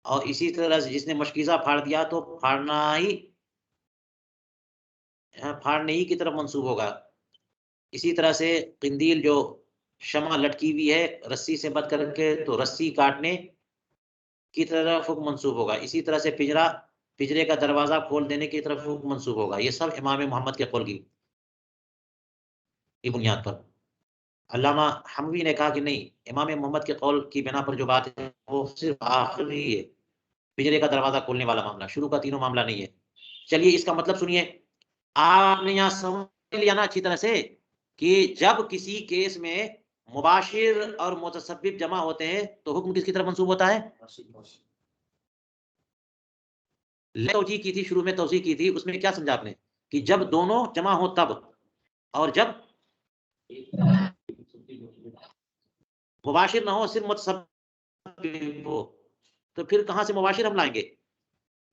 اور اسی طرح سے جس نے مشکیزہ پھاڑ دیا تو پھاڑنے ہی کی طرف منسوب ہوگا۔ اسی طرح سے قندیل جو شمع لٹکی ہوئی ہے رسی سے بند کر کے تو رسی کاٹنے کی طرف حکم منسوب ہوگا۔ اسی طرح سے پجرے کا دروازہ کھول دینے کی طرف حکم منسوب ہوگا۔ یہ سب امام محمد کے قول کی بنیاد پر۔ علامہ حموی نے کہا کہ نہیں، امام محمد کے قول کی بنا پر جو بات ہے وہ صرف آخری ہے، پجرے کا دروازہ کھولنے والا معاملہ، شروع کا تینوں معاملہ نہیں ہے۔ چلیے اس کا مطلب سنیے، آپ نے یہاں سمجھ لیا نا اچھی طرح سے کہ جب کسی کیس میں مباشر اور متسبب جمع ہوتے ہیں تو حکم کس کی طرف منسوب ہوتا ہے؟ توجیہ کی تھی، شروع میں توضیح کی تھی، اس میں کیا سمجھا آپ نے کہ جب دونوں جمع ہو تب، اور جب مباشر نہ ہو صرف متسبب ہو تو پھر کہاں سے مباشر ہم لائیں گے؟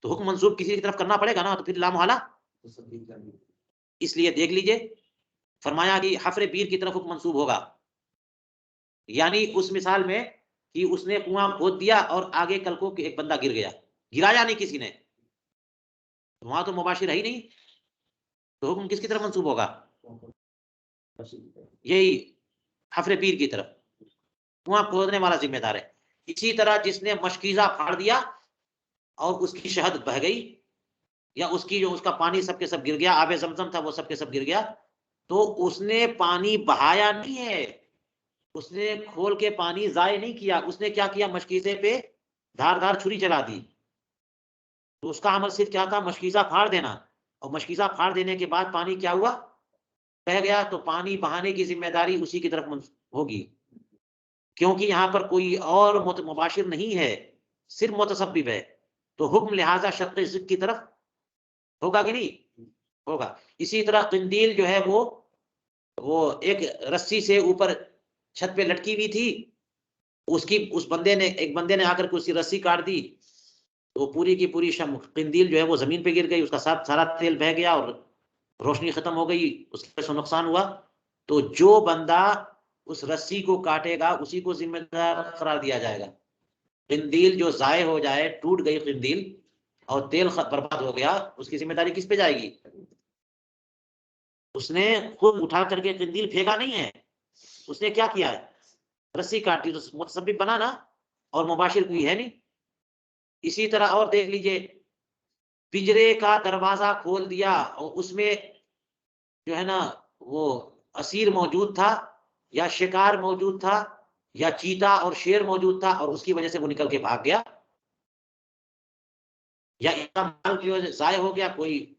تو حکم منسوب کسی کی طرف کرنا پڑے گا نا، تو پھر لا محالہ۔ اس لیے دیکھ لیجئے، فرمایا کہ حفر بیر کی طرف حکم منسوب ہوگا، یعنی اس مثال میں کہ اس نے کنواں کھود دیا اور آگے کل کو ایک بندہ گر گیا، گرایا نہیں کسی نے، وہاں تو مباشر ہے ہی نہیں، تو حکم کس کی طرف منسوب ہوگا؟ یہی حفر بیر کی طرف، کنواں کھودنے والا ذمہ دار ہے۔ اسی طرح جس نے مشکیزہ پھاڑ دیا اور اس کی شہد بہ گئی، یا اس کی جو اس کا پانی سب کے سب گر گیا، آب زمزم تھا وہ سب کے سب گر گیا، تو اس نے پانی بہایا نہیں ہے، اس نے کھول کے پانی ضائع نہیں کیا، اس نے کیا کیا؟ مشکیزے پہ دھار چھری چلا دی، تو اس کا عمل صرف کیا تھا؟ مشکیزہ پھاڑ دینا، اور مشکیزہ پھاڑ دینے کے بعد پانی کیا ہوا؟ بہ گیا، تو پانی بہانے کی ذمہ داری اسی کی طرف ہوگی، کیونکہ یہاں پر کوئی اور مباشر نہیں ہے، صرف متسبب ہے، تو حکم لہذا شق ذکر کی طرف ہوگا کہ نہیں؟ ہوگا۔ اسی طرح قندیل جو ہے وہ ایک رسی سے اوپر چھت پہ لٹکی ہوئی تھی، ایک بندے نے آ کر کے اس کی رسی کاٹ دی، تو پوری کی پوری قندیل جو ہے وہ زمین پہ گر گئی، اس کا سارا تیل بہہ گیا اور روشنی ختم ہو گئی، اس سے نقصان ہوا۔ تو جو بندہ اس رسی کو کاٹے گا اسی کو ذمہ دار قرار دیا جائے گا۔ قندیل جو ضائع ہو جائے، ٹوٹ گئی قندیل اور تیل برباد ہو گیا، اس کی ذمہ داری کس پہ جائے گی؟ اس نے خود اٹھا کر کے قندیل پھینکا نہیں ہے، اس نے کیا کیا ہے؟ رسی کاٹی، تو متسبب بنا نا، اور مباشر کوئی ہے نہیں۔ اسی طرح اور دیکھ لیجئے، پنجرے کا دروازہ کھول دیا اور اس میں جو ہے نا وہ اسیر موجود تھا، یا شکار موجود تھا، یا چیتا اور شیر موجود تھا، اور اس کی وجہ سے وہ نکل کے بھاگ گیا، یا مال کی وجہ سے ضائع ہو گیا، کوئی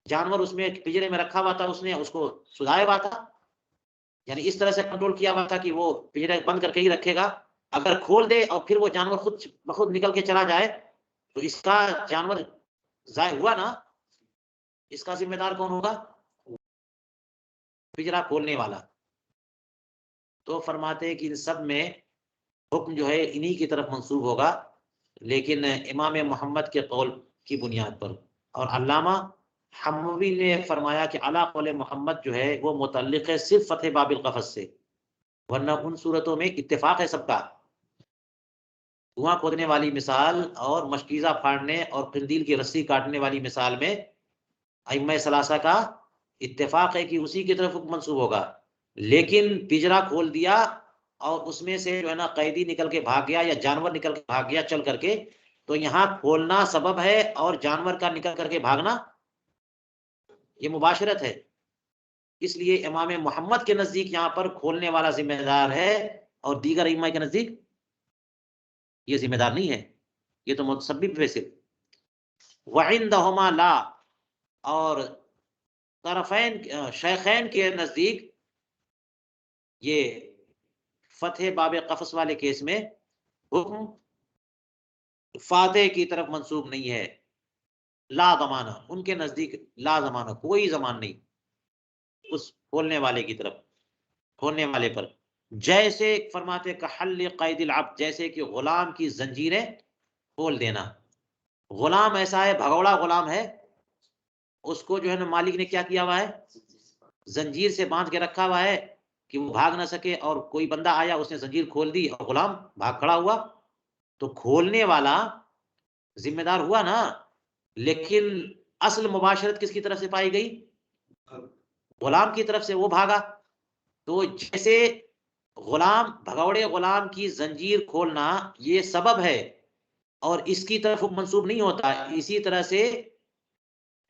جانور اس میں پنجرے میں رکھا ہوا تھا، اس نے اس کو سلایا ہوا تھا، یعنی اس طرح سے کنٹرول کیا ہوا تھا کہ وہ پنجرے بند کر کے ہی رکھے گا، اگر کھول دے اور پھر وہ جانور خود بخود نکل کے چلا جائے تو اس کا جانور ضائع ہوا نا، اس کا ذمہ دار کون ہوگا؟ پنجرا کھولنے والا۔ تو فرماتے ہیں کہ ان سب میں حکم جو ہے انہی کی طرف منسوب ہوگا، لیکن امام محمد کے قول کی بنیاد پر۔ اور علامہ حموی نے فرمایا کہ علی قول محمد جو ہے وہ متعلق ہے صرف فتح باب القفص سے، ورنہ ان صورتوں میں اتفاق ہے سب کا۔ کنواں کھودنے والی مثال اور مشکیزہ پھاڑنے اور قندیل کی رسی کاٹنے والی مثال میں ائمہ ثلاثہ کا اتفاق ہے کہ اسی کی طرف حکم منسوب ہوگا، لیکن پنجرا کھول دیا اور اس میں سے جو ہے نا قیدی نکل کے بھاگ گیا یا جانور نکل کے بھاگ گیا چل کر کے، تو یہاں کھولنا سبب ہے اور جانور کا نکل کر کے بھاگنا یہ مباشرت ہے۔ اس لیے امام محمد کے نزدیک یہاں پر کھولنے والا ذمہ دار ہے، اور دیگر ائمہ کے نزدیک یہ ذمہ دار نہیں ہے، یہ تو متسبب ہے صرف۔ وعندہما لا، اور طرفین شیخین کے نزدیک یہ فتح باب قفص والے کیس میں حکم فاتح کی طرف منسوب نہیں ہے، لا ضمانہ، ان کے نزدیک لا ضمانہ، کوئی ضمان نہیں اس کھولنے والے کی طرف، کھولنے والے پر۔ جیسے فرماتے کہ حل قید العبد، جیسے کہ غلام کی زنجیریں کھول دینا، غلام ایسا ہے، بھگوڑا غلام ہے، اس کو جو ہے نا مالک نے کیا کیا ہوا ہے، زنجیر سے باندھ کے رکھا ہوا ہے کہ وہ بھاگ نہ سکے، اور کوئی بندہ آیا اس نے زنجیر کھول دی اور غلام بھاگ کھڑا ہوا، تو کھولنے والا ذمہ دار ہوا نا، لیکن اصل مباشرت کس کی طرف سے پائی گئی، غلام کی طرف سے، وہ بھاگا۔ تو جیسے غلام، بھگوڑے غلام کی زنجیر کھولنا یہ سبب ہے اور اس کی طرف منسوب نہیں ہوتا، اسی طرح سے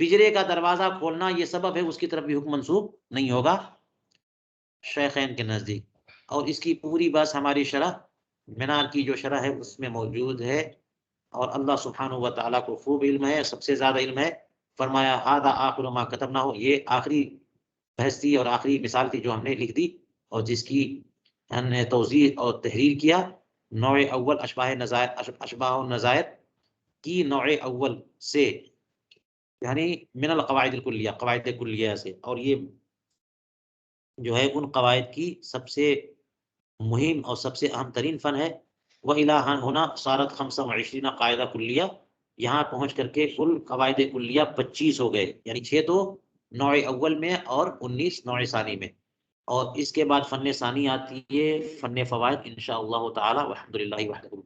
پجرے کا دروازہ کھولنا یہ سبب ہے، اس کی طرف بھی حکم منسوب نہیں ہوگا شیخین کے نزدیک۔ اور اس کی پوری بات ہماری شرح منار کی جو شرح ہے اس میں موجود ہے، اور اللہ سبحانہ و تعالیٰ کو خوب علم ہے، سب سے زیادہ علم ہے۔ فرمایا ھذا آخر ما کتبنا، یہ آخری بحث تھی اور آخری مثال تھی جو ہم نے لکھ دی اور جس کی ہم نے توضیح اور تحریر کیا۔ نوع اول اشباہ و نظائر کی نوع اول سے، یعنی من القواعد الکلیہ، قواعد کلیہ سے، اور یہ جو ہے ان قواعد کی سب سے مہم اور سب سے اہم ترین فن ہے۔ وَإِلَىٰ ہونا صارت 25 قاعدہ کلیہ، یہاں پہنچ کر کے کل قواعد کلیہ 25 ہو گئے، یعنی 6 تو نوع اول میں اور 19 نوع ثانی میں، اور اس کے بعد فن ثانی آتی ہے فن فوائد انشاءاللہ تعالی، والحمدللہ وحدہ۔